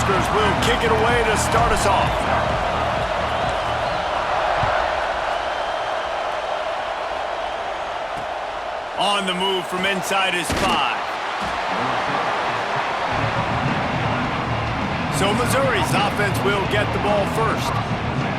Huskers will kick it away to start us off. On the move from inside his 5. So Missouri's offense will get the ball first.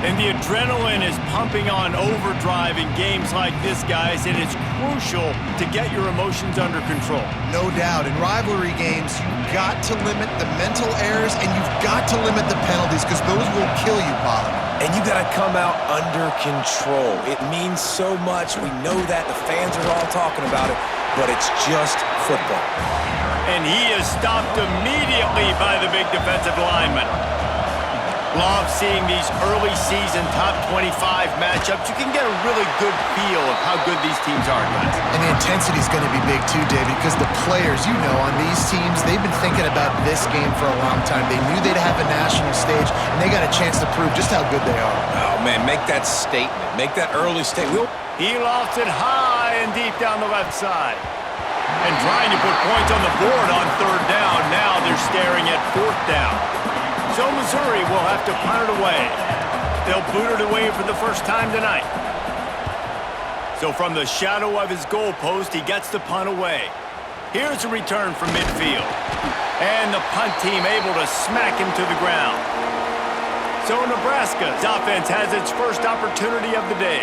And the adrenaline is pumping on overdrive in games like this, guys, and it's crucial to get your emotions under control. No doubt. In rivalry games, you've got to limit the mental errors and you've got to limit the penalties because those will kill you, Pollard. And you got to come out under control. It means so much. We know that. The fans are all talking about it, but it's just football. And he is stopped immediately by the big defensive lineman. Love seeing these early season top 25 matchups. You can get a really good feel of how good these teams are, guys. And the intensity is going to be big too, David, because the players, you know, on these teams, they've been thinking about this game for a long time. They knew they'd have a national stage, and they got a chance to prove just how good they are. Oh, man, make that statement. Make that early statement. He lofts it high and deep down the left side. And trying to put points on the board on 3rd down. Now they're staring at 4th down. So Missouri will have to punt it away. They'll boot it away for the first time tonight. So from the shadow of his goalpost, he gets the punt away. Here's a return from midfield. And the punt team able to smack him to the ground. So Nebraska's offense has its first opportunity of the day.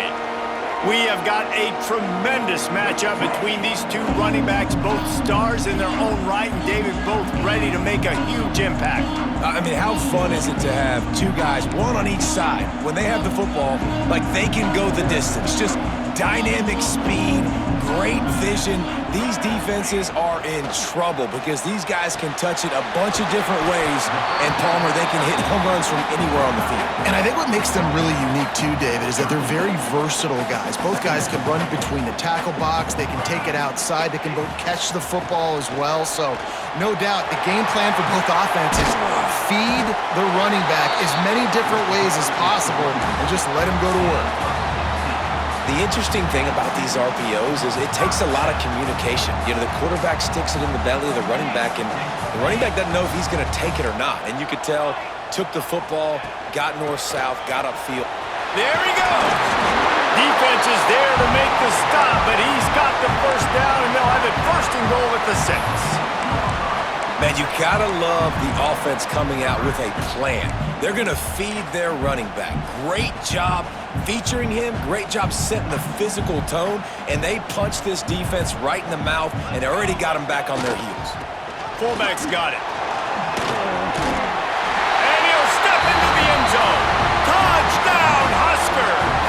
We have got a tremendous matchup between these two running backs, both stars in their own right, and David, both ready to make a huge impact. I mean, how fun is it to have two guys, one on each side, when they have the football, like they can go the distance. Just dynamic speed, great vision. These defenses are in trouble because these guys can touch it a bunch of different ways, and Palmer, they can hit home runs from anywhere on the field. And I think what makes them really unique too, David, is that they're very versatile guys. Both guys can run between the tackle box, they can take it outside, they can both catch the football as well. So no doubt the game plan for both offenses, feed the running back as many different ways as possible and just let him go to work. The interesting thing about these RPOs is it takes a lot of communication. You know, the quarterback sticks it in the belly of the running back, and the running back doesn't know if he's going to take it or not. And you could tell, took the football, got north-south, got upfield. There he goes. Defense is there to make the stop, but he's got the first down, and they'll have it 1st and goal at the 6. Man, you gotta love the offense coming out with a plan. They're gonna feed their running back. Great job featuring him, great job setting the physical tone, and they punch this defense right in the mouth, and they already got him back on their heels. Fullback's got it. And he'll step into the end zone. Touchdown, Huskers!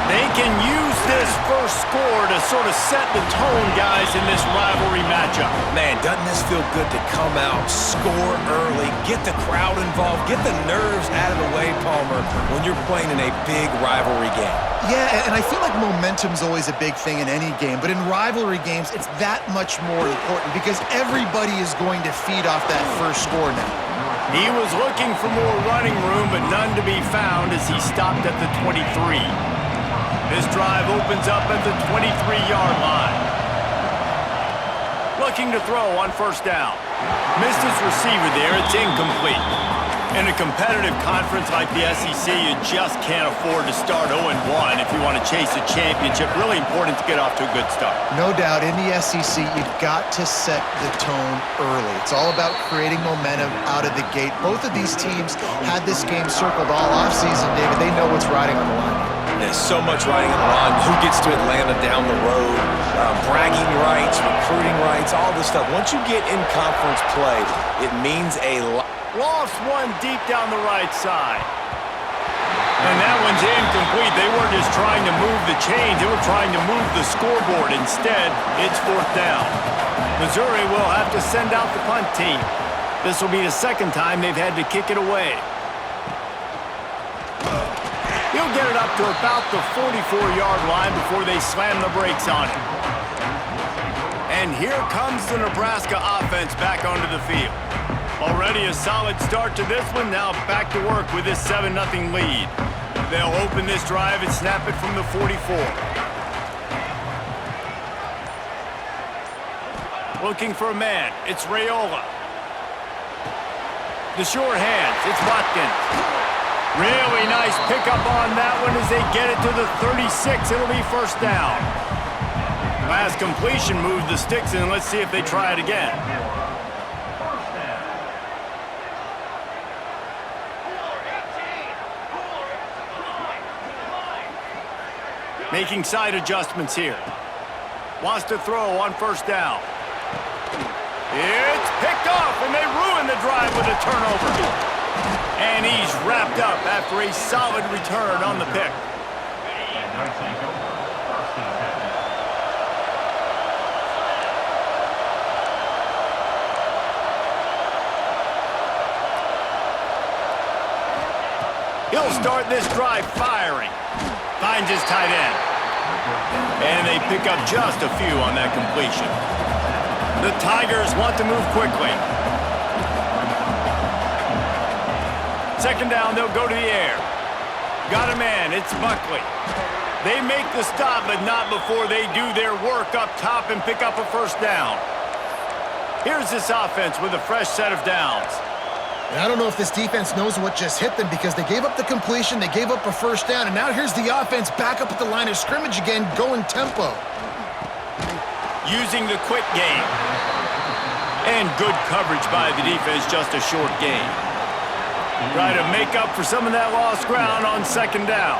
They can use this first score to sort of set the tone, guys, in this rivalry matchup. Man, doesn't this feel good to come out, score early, get the crowd involved, get the nerves out of the way, Palmer, when you're playing in a big rivalry game? Yeah, and I feel like momentum's always a big thing in any game, but in rivalry games, it's that much more important because everybody is going to feed off that first score now. He was looking for more running room, but none to be found as he stopped at the 23. This drive opens up at the 23-yard line. Looking to throw on 1st down. Missed his receiver there. It's incomplete. In a competitive conference like the SEC, you just can't afford to start 0-1 if you want to chase a championship. Really important to get off to a good start. No doubt, in the SEC, you've got to set the tone early. It's all about creating momentum out of the gate. Both of these teams had this game circled all offseason, David. They know what's riding on the line. There's so much riding on the line. Who gets to Atlanta down the road? Bragging rights, recruiting rights, all this stuff. Once you get in conference play, it means a lot. Lost one deep down the right side. And that one's incomplete. They weren't just trying to move the chains. They were trying to move the scoreboard. Instead, it's 4th down. Missouri will have to send out the punt team. This will be the 2nd time they've had to kick it away. He'll get it up to about the 44-yard line before they slam the brakes on it. And here comes the Nebraska offense back onto the field. Already a solid start to this one. Now back to work with this 7-0 lead. They'll open this drive and snap it from the 44. Looking for a man. It's Raiola. The short hands, it's Watkins. Really nice pickup on that one as they get it to the 36. It'll be first down. Last completion moved the sticks in. Let's see if they try it again. Making side adjustments here. Wants to throw on first down. It's picked off, and they ruin the drive with a turnover. And he's wrapped up after a solid return on the pick. He'll start this drive firing. Finds his tight end. And they pick up just a few on that completion. The Tigers want to move quickly. Second down, they'll go to the air. Got a man, it's Buckley. They make the stop, but not before they do their work up top and pick up a first down. Here's this offense with a fresh set of downs. And I don't know if this defense knows what just hit them because they gave up the completion, they gave up a first down, and now here's the offense back up at the line of scrimmage again, going tempo. Using the quick game. And good coverage by the defense, just a short gain. Try to make up for some of that lost ground on second down.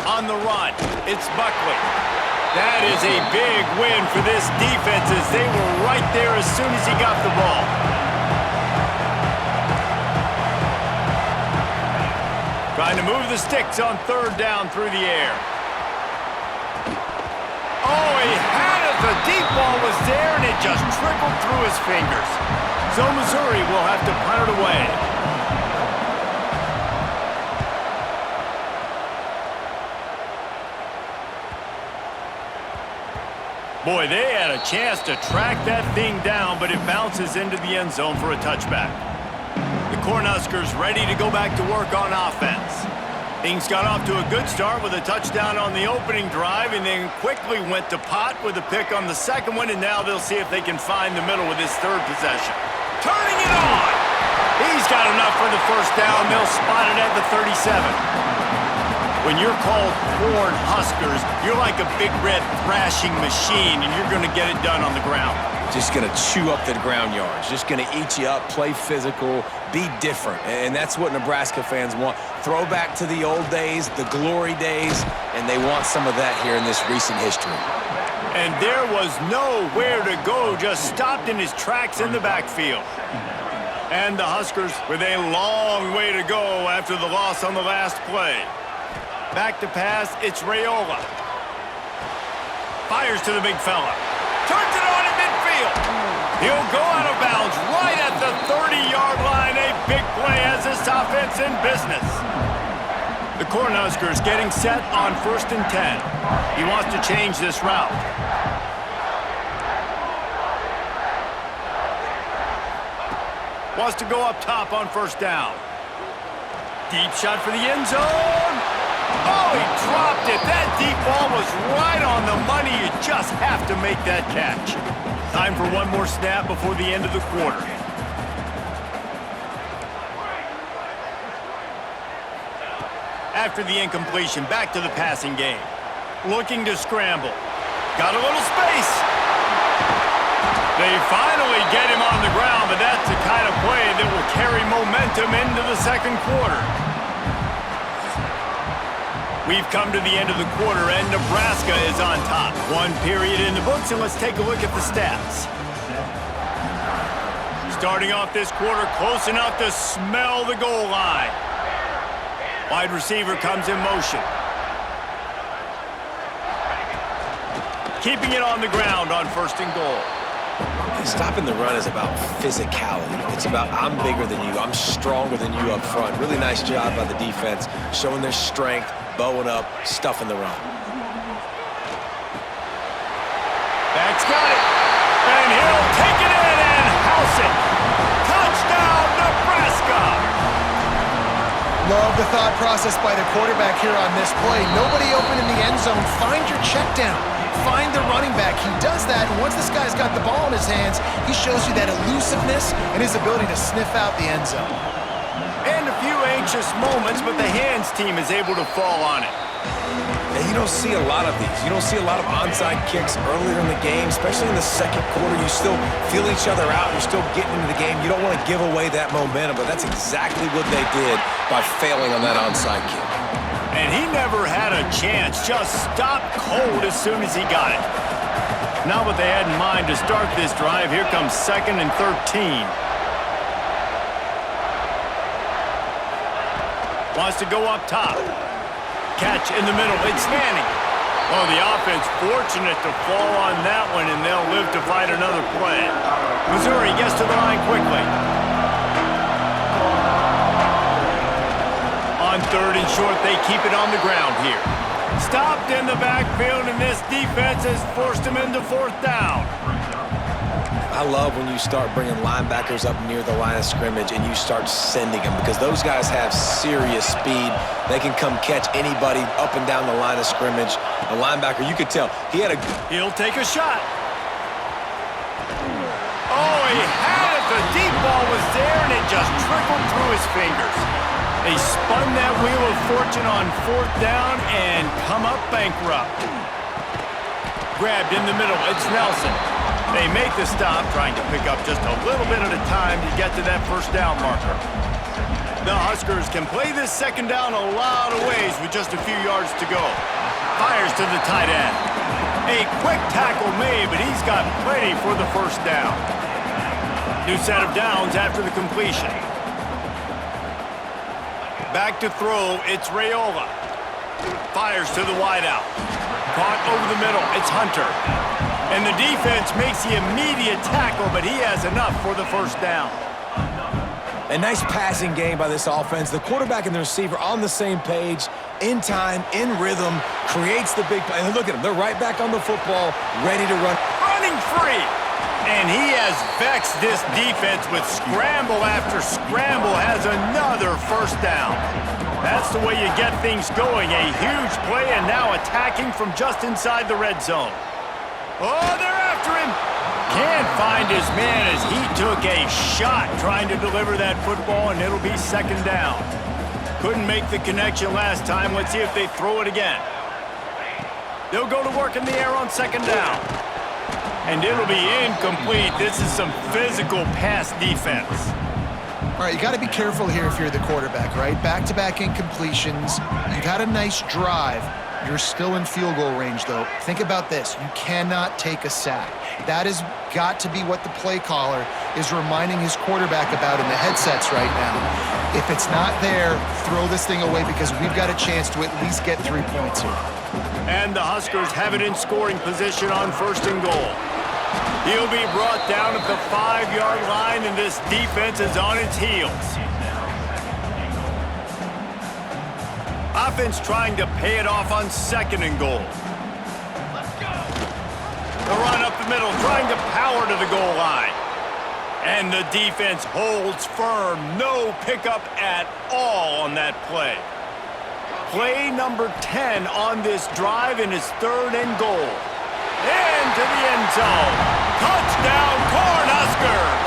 On the run, it's Buckley. That is a big win for this defense as they were right there as soon as he got the ball. Trying to move the sticks on third down through the air. Oh, he had it. The deep ball was there, and it just trickled through his fingers. So Missouri will have to punt it away. Boy, they had a chance to track that thing down, but it bounces into the end zone for a touchback. The Cornhuskers ready to go back to work on offense. Things got off to a good start with a touchdown on the opening drive and then quickly went to pot with a pick on the second one, and now they'll see if they can find the middle with his third possession. Turning it on! He's got enough for the first down. They'll spot it at the 37. When you're called Cornhuskers, you're like a big red thrashing machine, and you're going to get it done on the ground. Just going to chew up the ground yards. Just going to eat you up, play physical, be different. And that's what Nebraska fans want. Throwback to the old days, the glory days, and they want some of that here in this recent history. And there was nowhere to go, just stopped in his tracks in the backfield. And the Huskers with a long way to go after the loss on the last play. Back to pass, it's Raiola. Fires to the big fella. Turns it on in midfield. He'll go out of bounds right at the 30-yard line. A big play has this offense in business. The Cornhuskers getting set on 1st and 10. He wants to change this route. Wants to go up top on first down. Deep shot for the end zone. Oh, he dropped it. That deep ball was right on the money. You just have to make that catch. Time for one more snap before the end of the quarter. After the incompletion, back to the passing game. Looking to scramble. Got a little space. They finally get him on the ground, but that's the kind of play that will carry momentum into the second quarter. We've come to the end of the quarter, and Nebraska is on top. One period in the books, and let's take a look at the stats. Starting off this quarter, close enough to smell the goal line. Wide receiver comes in motion. Keeping it on the ground on 1st and goal. Stopping the run is about physicality. It's about I'm bigger than you. I'm stronger than you up front. Really nice job by the defense, showing their strength, bowing up, stuffing the run. Back's got it. And he'll take it in and house it. Touchdown, Nebraska! Love the thought process by the quarterback here on this play. Nobody open in the end zone. Find your check down. Find the running back. He does that, and once this guy's got the ball in his hands, he shows you that elusiveness and his ability to sniff out the end zone. And a few anxious moments, but the hands team is able to fall on it. And you don't see a lot of these. You don't see a lot of onside kicks earlier in the game, especially in the second quarter. You still feel each other out. You're still getting into the game. You don't want to give away that momentum, but that's exactly what they did by failing on that onside kick. And he never had a chance. Just stopped cold as soon as he got it. Now what they had in mind to start this drive, here comes 2nd and 13. Wants to go up top. Catch in the middle. It's Manning. Oh, the offense fortunate to fall on that one, and they'll live to fight another play. Missouri gets to the line quickly. On 3rd and short, they keep it on the ground here. Stopped in the backfield, and this defense has forced him into 4th down. I love when you start bringing linebackers up near the line of scrimmage and you start sending them, because those guys have serious speed. They can come catch anybody up and down the line of scrimmage. The linebacker, you could tell, He'll take a shot. Oh, he had it. The deep ball was there, and it just trickled through his fingers. They spun that wheel of fortune on 4th down and come up bankrupt. Grabbed in the middle. It's Nelson. They make the stop, trying to pick up just a little bit at a time to get to that 1st down marker. The Huskers can play this 2nd down a lot of ways with just a few yards to go. Fires to the tight end. A quick tackle made, but he's got plenty for the 1st down. New set of downs after the completion. Back to throw, it's Raiola. Fires to the wideout. Caught over the middle, it's Hunter. And the defense makes the immediate tackle, but he has enough for the 1st down. A nice passing game by this offense. The quarterback and the receiver on the same page, in time, in rhythm, creates the big play. And look at them. They're right back on the football, ready to run. Running free. And he has vexed this defense with scramble after scramble, has another 1st down. That's the way you get things going. A huge play, and now attacking from just inside the red zone. Oh, they're after him. Can't find his man as he took a shot trying to deliver that football, and it'll be 2nd down. Couldn't make the connection last time. Let's see if they throw it again. They'll go to work in the air on 2nd down. And it'll be incomplete. This is some physical pass defense. All right, you got to be careful here if you're the quarterback, right? Back-to-back incompletions. You've had a nice drive. You're still in field goal range, though. Think about this. You cannot take a sack. That has got to be what the play caller is reminding his quarterback about in the headsets right now. If it's not there, throw this thing away, because we've got a chance to at least get 3 points here. And the Huskers have it in scoring position on 1st and goal. He'll be brought down at the 5-yard line, and this defense is on its heels. Offense trying to pay it off on 2nd and goal. The run up the middle, trying to power to the goal line. And the defense holds firm. No pickup at all on that play. Play number 10 on this drive, and it's 3rd and goal. Into the end zone. Touchdown, Cornhuskers!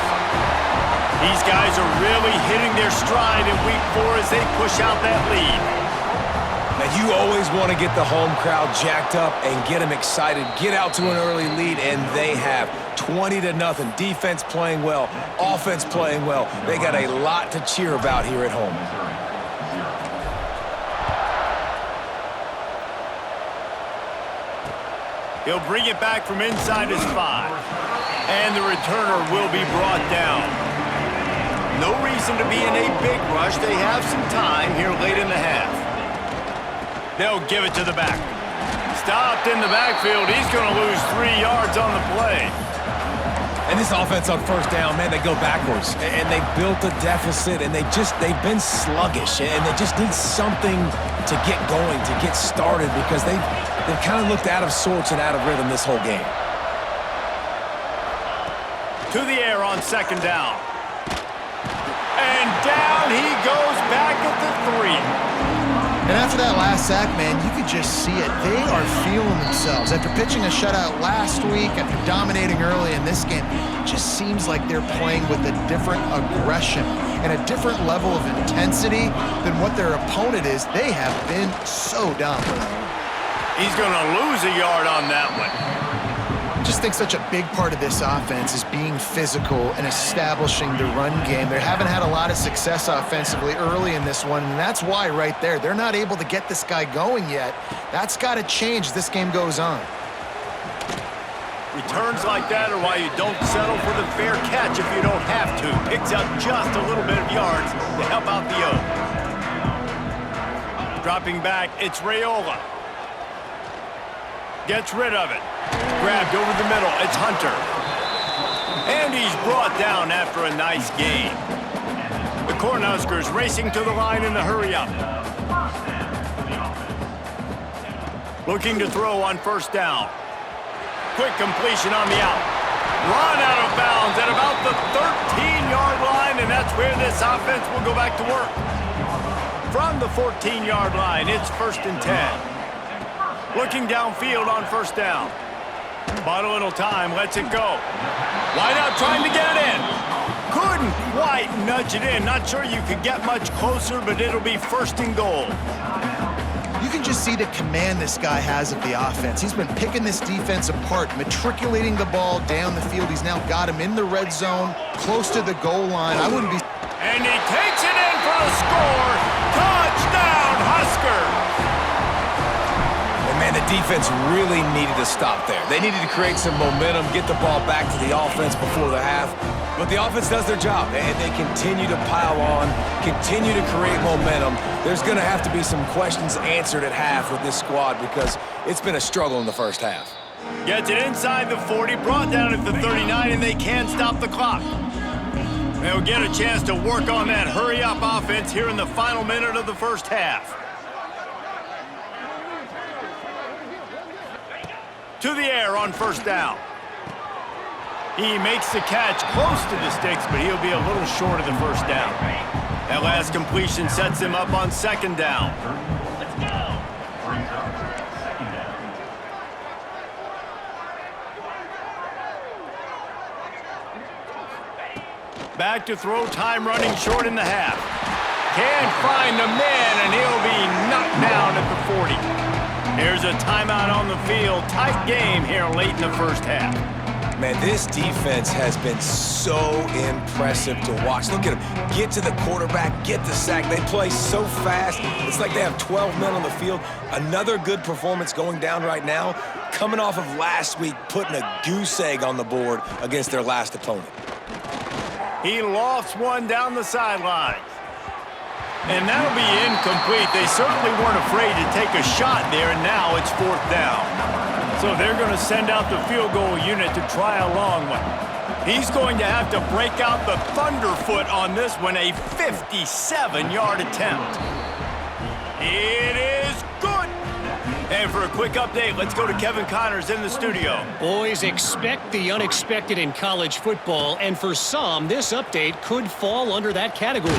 These guys are really hitting their stride in week 4 as they push out that lead. Now, you always want to get the home crowd jacked up and get them excited, get out to an early lead, and they have 20-0. Defense playing well, offense playing well. They got a lot to cheer about here at home. He'll bring it back from inside his 5. And the returner will be brought down. No reason to be in a big rush. They have some time here late in the half. They'll give it to the back. Stopped in the backfield. He's going to lose 3 yards on the play. And this offense on 1st down, man, they go backwards. And they built a deficit, and they've been sluggish. And they just need something to get going, to get started, because they've kind of looked out of sorts and out of rhythm this whole game. To the air on 2nd down. And down down he goes back at the 3. And after that last sack, man, you could just see it. They are feeling themselves. After pitching a shutout last week, after dominating early in this game, it just seems like they're playing with a different aggression and a different level of intensity than what their opponent is. They have been so dominant. He's going to lose a yard on that one. I just think such a big part of this offense is being physical and establishing the run game. They haven't had a lot of success offensively early in this one, and that's why right there, they're not able to get this guy going yet. That's got to change as this game goes on. Returns like that are why you don't settle for the fair catch if you don't have to. Picks up just a little bit of yards to help out the O. Dropping back, it's Raiola. Gets rid of it. Grabbed over the middle, it's Hunter. And he's brought down after a nice gain. The Cornhuskers racing to the line in the hurry-up. Looking to throw on first down. Quick completion on the out. Run out of bounds at about the 13-yard line, and that's where this offense will go back to work. From the 14-yard line, it's 1st and 10. Looking downfield on first down. Bought a little time, lets it go. Wide out trying to get it in. Couldn't quite nudge it in. Not sure you could get much closer, but it'll be 1st and goal. You can just see the command this guy has of the offense. He's been picking this defense apart, matriculating the ball down the field. He's now got him in the red zone, close to the goal line. I wouldn't be... And he takes it in for a score. Touchdown, Huskers! Man, the defense really needed to stop there. They needed to create some momentum, get the ball back to the offense before the half. But the offense does their job, and they continue to pile on, continue to create momentum. There's going to have to be some questions answered at half with this squad because it's been a struggle in the first half. Gets it inside the 40, brought down at the 39, and they can't stop the clock. They'll get a chance to work on that hurry-up offense here in the final minute of the first half. To the air on first down. He makes the catch close to the sticks, but he'll be a little short of the first down. That last completion sets him up on second down. Back to throw, time running short in the half. Can't find the man, and he'll be knocked down at the 40. There's a timeout on the field. Tight game here late in the first half. Man, this defense has been so impressive to watch. Look at them. Get to the quarterback, get the sack. They play so fast. It's like they have 12 men on the field. Another good performance going down right now. Coming off of last week, putting a goose egg on the board against their last opponent. He lofts one down the sideline. And that'll be incomplete. They certainly weren't afraid to take a shot there, and now it's 4th down. So they're going to send out the field goal unit to try a long one. He's going to have to break out the thunderfoot on this one, a 57-yard attempt. It is good. And for a quick update, let's go to Kevin Connors in the studio. Boys, expect the unexpected in college football, and for some, this update could fall under that category.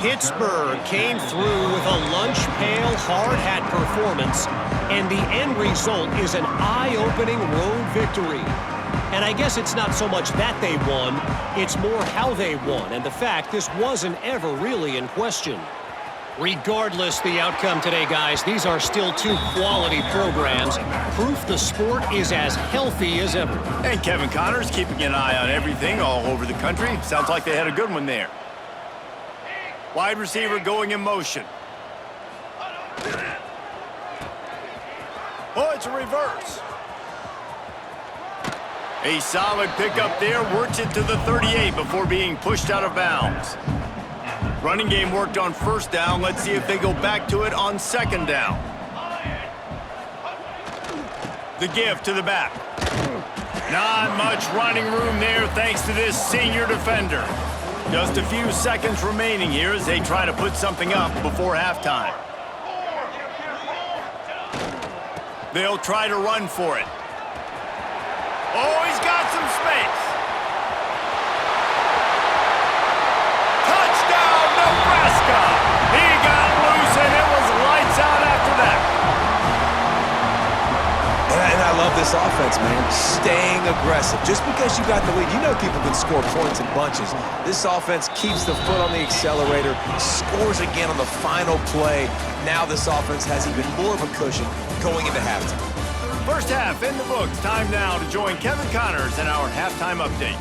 Pittsburgh came through with a lunch pail hard hat performance, and the end result is an eye-opening road victory. And I guess it's not so much that they won, it's more how they won, and the fact this wasn't ever really in question. Regardless the outcome today, guys, these are still two quality programs. Proof the sport is as healthy as ever. And Kevin Connors keeping an eye on everything all over the country. Sounds like they had a good one there. Wide receiver going in motion. Oh, it's a reverse. A solid pickup there, works it to the 38 before being pushed out of bounds. Running game worked on first down. Let's see if they go back to it on second down. The give to the back. Not much running room there thanks to this senior defender. Just a few seconds remaining here as they try to put something up before halftime. They'll try to run for it. Oh, he's got some space. Touchdown, love this offense, man. Staying aggressive. Just because you got the lead, you know people can score points in bunches. This offense keeps the foot on the accelerator, scores again on the final play. Now this offense has even more of a cushion going into halftime. First half in the books. Time now to join Kevin Connors in our halftime update.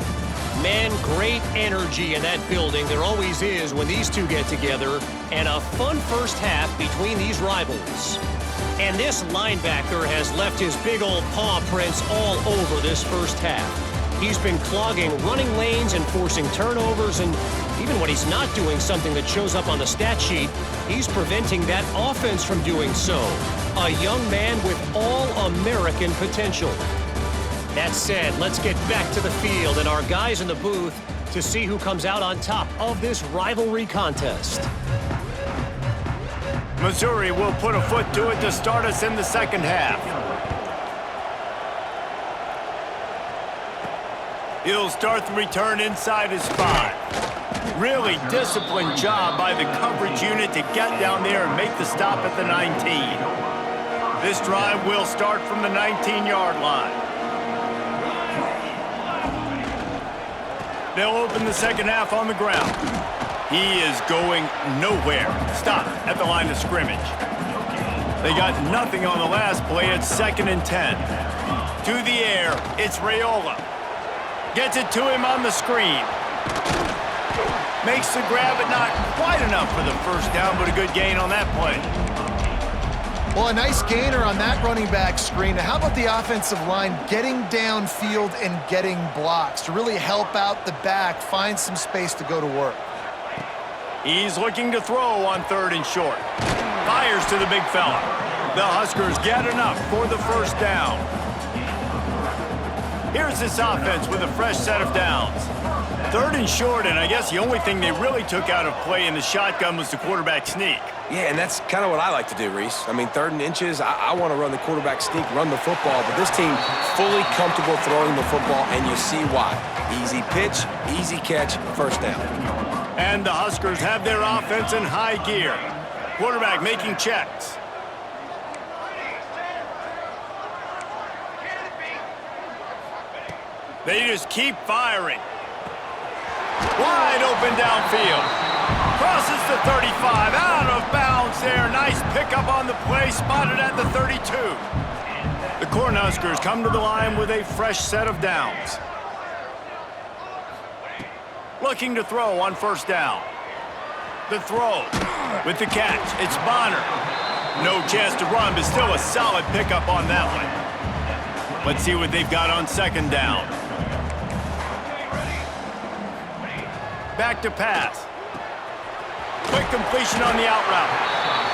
Man, great energy in that building. There always is when these two get together. And a fun first half between these rivals. And this linebacker has left his big old paw prints all over this first half. He's been clogging running lanes and forcing turnovers, and even when he's not doing something that shows up on the stat sheet, he's preventing that offense from doing so. A young man with all-American potential. That said, let's get back to the field and our guys in the booth to see who comes out on top of this rivalry contest. Missouri will put a foot to it to start us in the second half. He'll start the return inside his 5. Really disciplined job by the coverage unit to get down there and make the stop at the 19. This drive will start from the 19-yard line. They'll open the second half on the ground. He is going nowhere. Stop at the line of scrimmage. They got nothing on the last play. It's 2nd and 10. To the air, it's Raiola. Gets it to him on the screen. Makes the grab, but not quite enough for the first down, but a good gain on that play. Well, a nice gainer on that running back screen. Now, how about the offensive line getting downfield and getting blocks to really help out the back, find some space to go to work? He's looking to throw on 3rd and short. Fires to the big fella. The Huskers get enough for the first down. Here's this offense with a fresh set of downs. 3rd and short, and I guess the only thing they really took out of play in the shotgun was the quarterback sneak. Yeah, and that's kind of what I like to do, Reese. I mean, 3rd and inches, I want to run the quarterback sneak, run the football, but this team fully comfortable throwing the football, and you see why. Easy pitch, easy catch, first down. And the Huskers have their offense in high gear. Quarterback making checks. They just keep firing. Wide open downfield. Crosses the 35. Out of bounds there. Nice pickup on the play. Spotted at the 32. The Cornhuskers come to the line with a fresh set of downs. Looking to throw on first down. The throw with the catch. It's Bonner. No chance to run, but still a solid pickup on that one. Let's see what they've got on second down. Back to pass. Quick completion on the out route.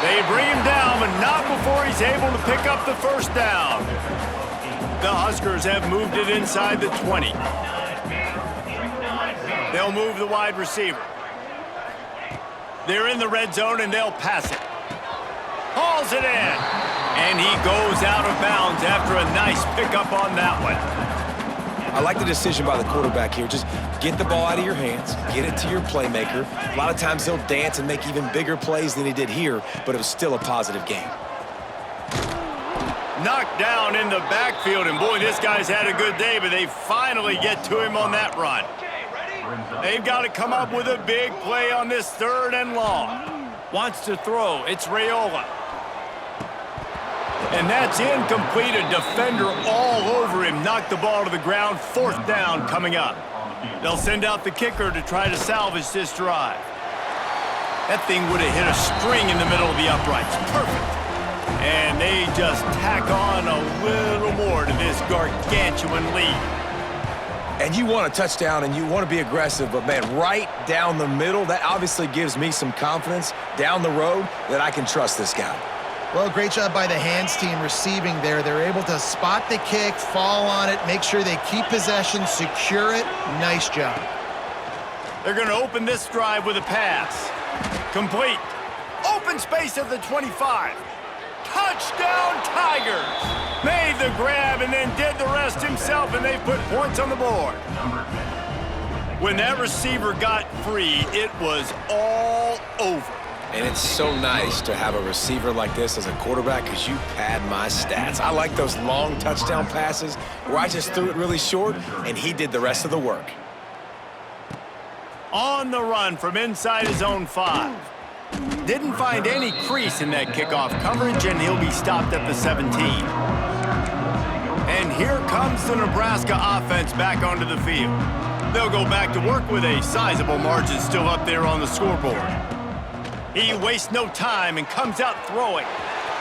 They bring him down, but not before he's able to pick up the first down. The Huskers have moved it inside the 20. They'll move the wide receiver. They're in the red zone, and they'll pass it. Hauls it in. And he goes out of bounds after a nice pickup on that one. I like the decision by the quarterback here. Just get the ball out of your hands, get it to your playmaker. A lot of times he'll dance and make even bigger plays than he did here, but it was still a positive game. Knocked down in the backfield, and boy, this guy's had a good day, but they finally get to him on that run. They've got to come up with a big play on this 3rd and long. Wants to throw. It's Raiola. And that's incomplete. A defender all over him. Knocked the ball to the ground. 4th down coming up. They'll send out the kicker to try to salvage this drive. That thing would have hit a string in the middle of the uprights. Perfect. And they just tack on a little more to this gargantuan lead. And you want a touchdown and you want to be aggressive, but man, right down the middle, that obviously gives me some confidence down the road that I can trust this guy. Well, great job by the hands team receiving there. They're able to spot the kick, fall on it, make sure they keep possession, secure it. Nice job. They're going to open this drive with a pass. Complete. Open space at the 25. Touchdown, Tigers! Made the grab and then did the rest himself, and they put points on the board. When that receiver got free, it was all over. And it's so nice to have a receiver like this as a quarterback because you pad my stats. I like those long touchdown passes where I just threw it really short and he did the rest of the work. On the run from inside his own 5. Didn't find any crease in that kickoff coverage, and he'll be stopped at the 17. And here comes the Nebraska offense back onto the field. They'll go back to work with a sizable margin still up there on the scoreboard. He wastes no time and comes out throwing.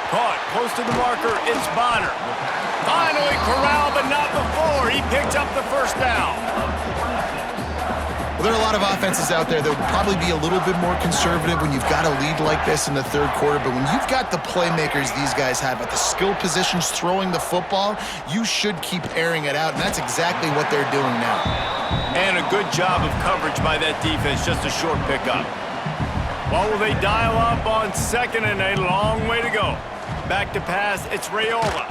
Caught close to the marker, it's Bonner. Finally corralled, but not before. He picks up the first down. Well, there are a lot of offenses out there that will probably be a little bit more conservative when you've got a lead like this in the third quarter, but when you've got the playmakers these guys have at the skill positions throwing the football, you should keep airing it out, and that's exactly what they're doing now. And a good job of coverage by that defense, just a short pickup. What will they dial up on second and a long way to go? Back to pass, it's Raiola.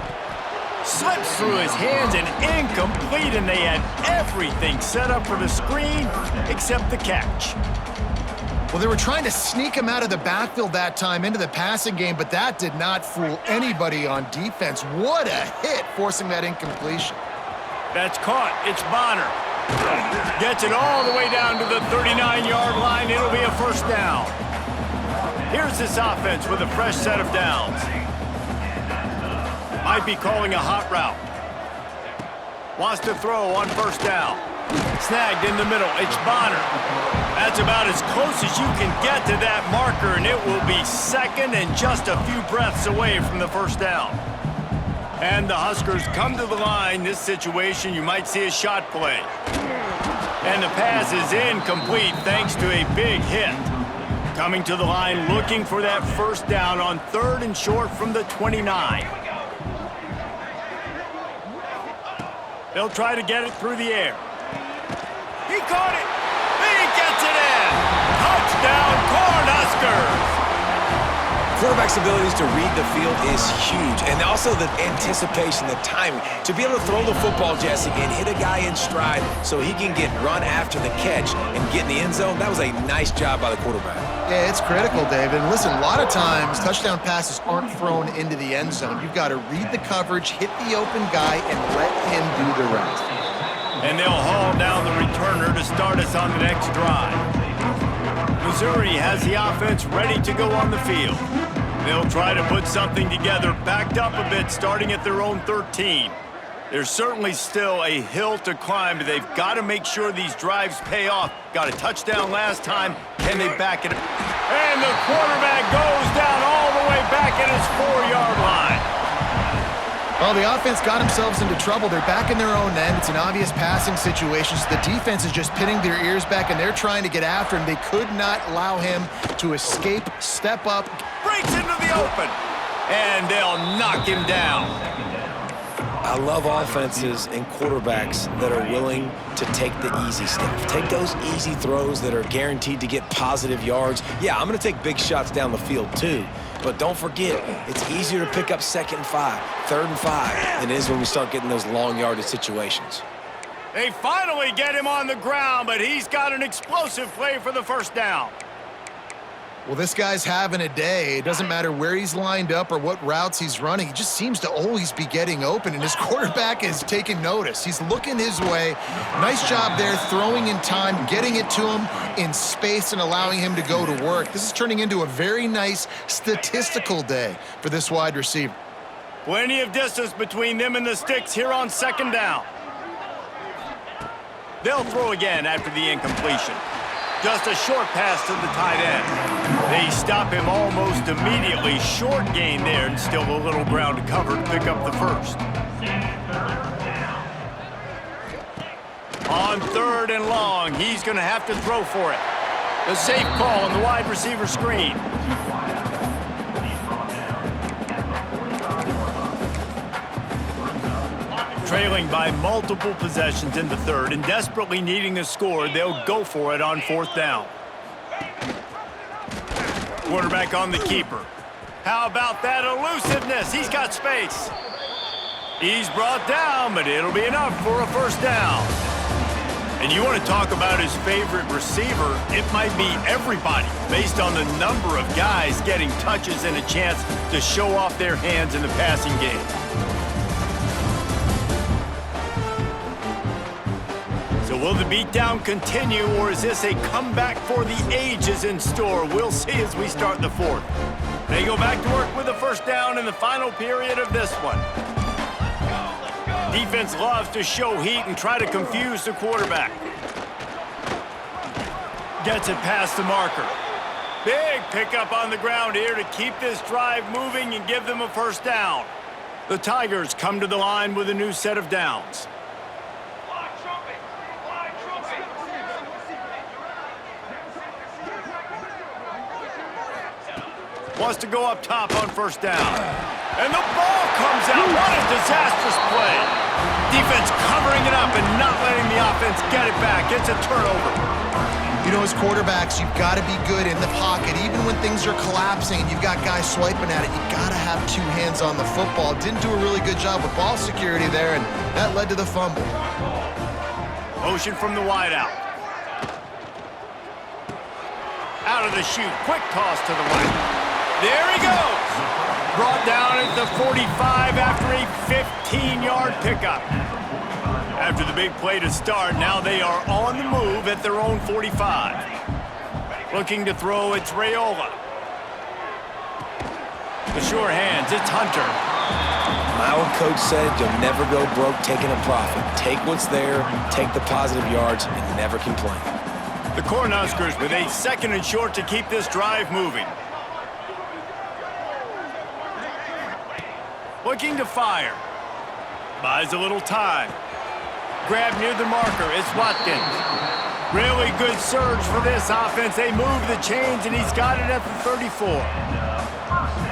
Slips through his hands and incomplete, and they had everything set up for the screen except the catch. Well, they were trying to sneak him out of the backfield that time into the passing game, but that did not fool anybody on defense. What a hit, forcing that incompletion. That's caught. It's Bonner. Gets it all the way down to the 39-yard line. It'll be a first down. Here's this offense with a fresh set of downs. Might be calling a hot route. Wants to throw on first down. Snagged in the middle. It's Bonner. That's about as close as you can get to that marker, and it will be second and just a few breaths away from the first down. And the Huskers come to the line. This situation, you might see a shot play. And the pass is incomplete thanks to a big hit. Coming to the line, looking for that first down on third and short from the 29. They'll try to get it through the air. He caught it. He gets it in. Touchdown, Cornhuskers. Quarterback's abilities to read the field is huge, and also the anticipation, the timing. To be able to throw the football, Jesse, and hit a guy in stride so he can get run after the catch and get in the end zone, that was a nice job by the quarterback. Yeah, it's critical, David. And listen, a lot of times touchdown passes aren't thrown into the end zone. You've got to read the coverage, hit the open guy, and let him do the rest. And they'll haul down the returner to start us on the next drive. Missouri has the offense ready to go on the field. They'll try to put something together, backed up a bit, starting at their own 13. There's certainly still a hill to climb, but they've got to make sure these drives pay off. Got a touchdown last time. Can they back it up? And the quarterback goes down all the way back at his 4-yard line. Well, the offense got themselves into trouble. They're back in their own end. It's an obvious passing situation, so the defense is just pinning their ears back, and they're trying to get after him. They could not allow him to escape, step up. Breaks into the open, and they'll knock him down. I love offenses and quarterbacks that are willing to take the easy stuff. Take those easy throws that are guaranteed to get positive yards. Yeah, I'm going to take big shots down the field too, but don't forget, it's easier to pick up 2nd and 5, 3rd and 5 than it is when we start getting those long yardage situations. They finally get him on the ground, but he's got an explosive play for the first down. Well, this guy's having a day. It doesn't matter where he's lined up or what routes he's running. He just seems to always be getting open, and his quarterback is taking notice. He's looking his way. Nice job there, throwing in time, getting it to him in space and allowing him to go to work. This is turning into a very nice statistical day for this wide receiver. Plenty of distance between them and the sticks here on 2nd down. They'll throw again after the incompletion. Just a short pass to the tight end. They stop him almost immediately. Short gain there, and still a little ground to cover to pick up the first. On 3rd and long, he's going to have to throw for it. The safe call on the wide receiver screen. Trailing by multiple possessions in the 3rd and desperately needing a score, they'll go for it on 4th down. Quarterback on the keeper. How about that elusiveness? He's got space. He's brought down, but it'll be enough for a first down. And you want to talk about his favorite receiver, it might be everybody based on the number of guys getting touches and a chance to show off their hands in the passing game. So will the beatdown continue, or is this a comeback for the ages in store? We'll see as we start the fourth. They go back to work with a first down in the final period of this one. Defense loves to show heat and try to confuse the quarterback. Gets it past the marker. Big pickup on the ground here to keep this drive moving and give them a first down. The Tigers come to the line with a new set of downs. Wants to go up top on first down. And the ball comes out. What a disastrous play. Defense covering it up and not letting the offense get it back. It's a turnover. You know, as quarterbacks, you've got to be good in the pocket. Even when things are collapsing and you've got guys swiping at it, you've got to have two hands on the football. Didn't do a really good job with ball security there, and that led to the fumble. Motion from the wideout. Out of the chute. Quick toss to the right. There he goes. Brought down at the 45 after a 15-yard pickup. After the big play to start, now they are on the move at their own 45. Looking to throw, it's Raiola. The sure hands, it's Hunter. My old coach said you'll never go broke taking a profit. Take what's there, take the positive yards, and never complain. The Cornhuskers with a second and short to keep this drive moving. Looking to fire. Buys a little time. Grab near the marker. It's Watkins. Really good surge for this offense. They move the chains, and he's got it at the 34.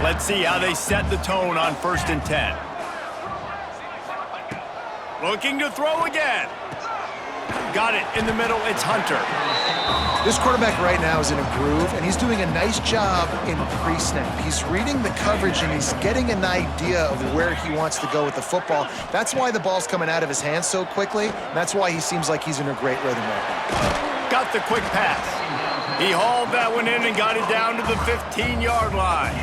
Let's see how they set the tone on 1st and 10. Looking to throw again. Got it in the middle. It's Hunter. This quarterback right now is in a groove, and he's doing a nice job in pre-snap. He's reading the coverage, and he's getting an idea of where he wants to go with the football. That's why the ball's coming out of his hands so quickly, and that's why he seems like he's in a great rhythm right now. Got the quick pass. He hauled that one in and got it down to the 15-yard line.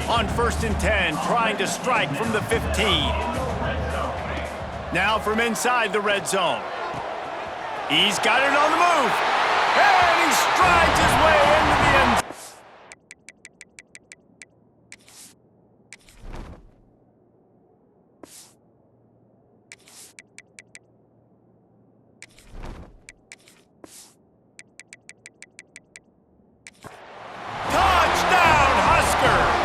On 1st and 10, trying to strike from the 15. Now from inside the red zone. He's got it on the move. And he strides his way into the end zone. Touchdown, Huskers!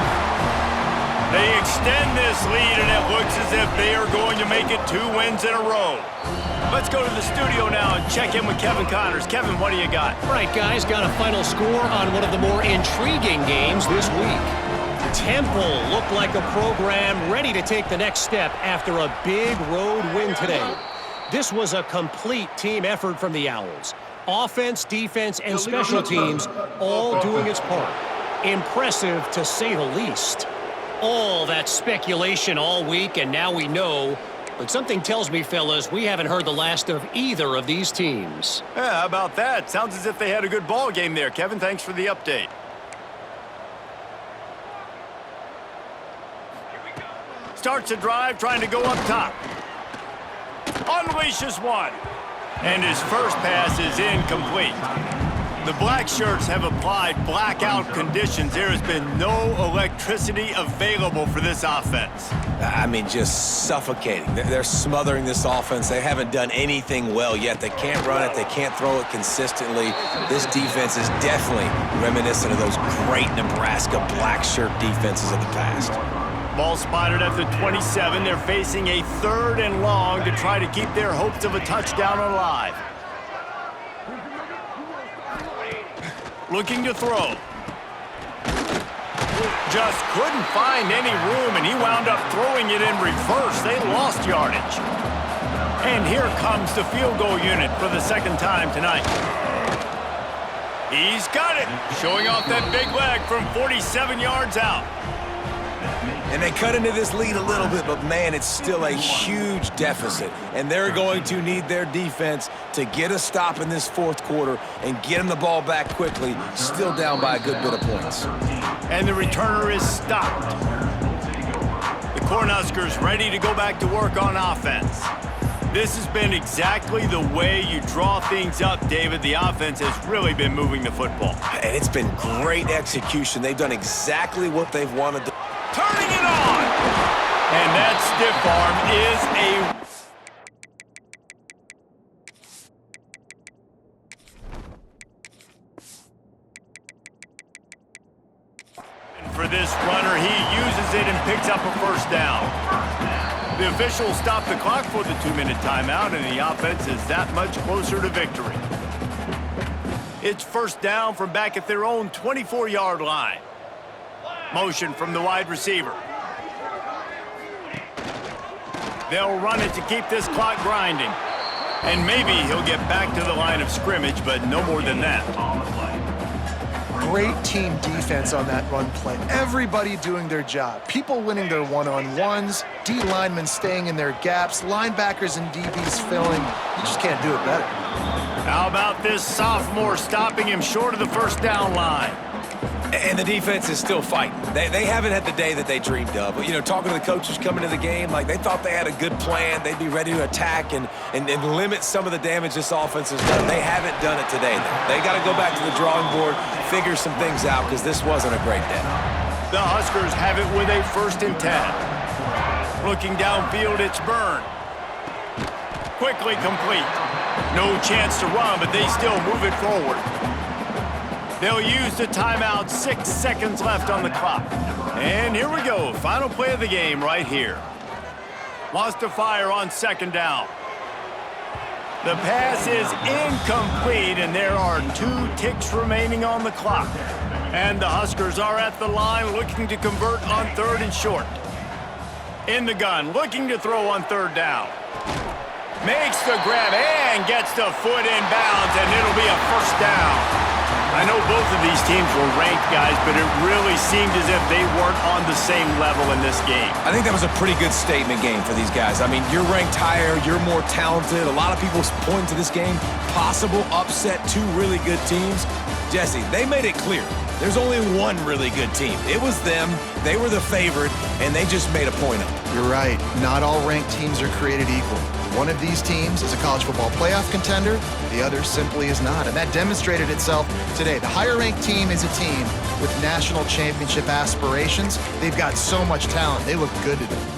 They extend this lead, and it looks as if they are going to make it 2 wins in a row. Let's go to the studio now and check in with Kevin Connors. Kevin, what do you got? All right, guys, got a final score on one of the more intriguing games this week. Temple looked like a program ready to take the next step after a big road win today. This was a complete team effort from the Owls. Offense, defense, and special teams all doing its part. Impressive, to say the least. All that speculation all week, and now we know. But something tells me, fellas, we haven't heard the last of either of these teams. Yeah, how about that? Sounds as if they had a good ball game there. Kevin, thanks for the update. Starts a drive, trying to go up top. Unleashes one. And his first pass is incomplete. The black shirts have applied blackout conditions. There has been no electricity available for this offense. I mean, just suffocating. They're smothering this offense. They haven't done anything well yet. They can't run it. They can't throw it consistently. This defense is definitely reminiscent of those great Nebraska black shirt defenses of the past. Ball spotted at the 27. They're facing a 3rd and long to try to keep their hopes of a touchdown alive. Looking to throw. Just couldn't find any room, and he wound up throwing it in reverse. They lost yardage. And here comes the field goal unit for the 2nd time tonight. He's got it, showing off that big leg from 47 yards out. And they cut into this lead a little bit, but man, it's still a huge deficit. And they're going to need their defense to get a stop in this fourth quarter and get them the ball back quickly, still down by a good bit of points. And the returner is stopped. The Cornhuskers ready to go back to work on offense. This has been exactly the way you draw things up, David. The offense has really been moving the football. And it's been great execution. They've done exactly what they've wanted to. Turning it on! And that stiff arm is for this runner, he uses it and picks up a first down. The officials stop the clock for the 2-minute timeout, and the offense is that much closer to victory. It's first down from back at their own 24-yard line. Motion from the wide receiver. They'll run it to keep this clock grinding. And maybe he'll get back to the line of scrimmage, but no more than that. Great team defense on that run play. Everybody doing their job. People winning their one-on-ones, D linemen staying in their gaps, linebackers and DBs filling. You just can't do it better. How about this sophomore stopping him short of the first down line? And the defense is still fighting. They haven't had the day that they dreamed of. But, you know, talking to the coaches coming to the game, like they thought they had a good plan. They'd be ready to attack and limit some of the damage this offense has done. They haven't done it today, though. They got to go back to the drawing board, figure some things out, because this wasn't a great day. The Huskers have it with a 1st and 10. Looking downfield, it's Byrne. Quickly complete. No chance to run, but they still move it forward. They'll use the timeout, 6 seconds left on the clock. And here we go, final play of the game right here. Lost to fire on 2nd down. The pass is incomplete, and there are 2 ticks remaining on the clock. And the Huskers are at the line looking to convert on 3rd and short. In the gun, looking to throw on 3rd down. Makes the grab and gets the foot in bounds, and it'll be a first down. I know both of these teams were ranked, guys, but it really seemed as if they weren't on the same level in this game. I think that was a pretty good statement game for these guys. I mean, you're ranked higher, you're more talented. A lot of people point to this game, possible upset, 2 really good teams. Jesse, they made it clear. There's only one really good team. It was them. They were the favorite, and they just made a point of it. You're right. Not all ranked teams are created equal. One of these teams is a college football playoff contender. The other simply is not. And that demonstrated itself today. The higher-ranked team is a team with national championship aspirations. They've got so much talent. They look good today.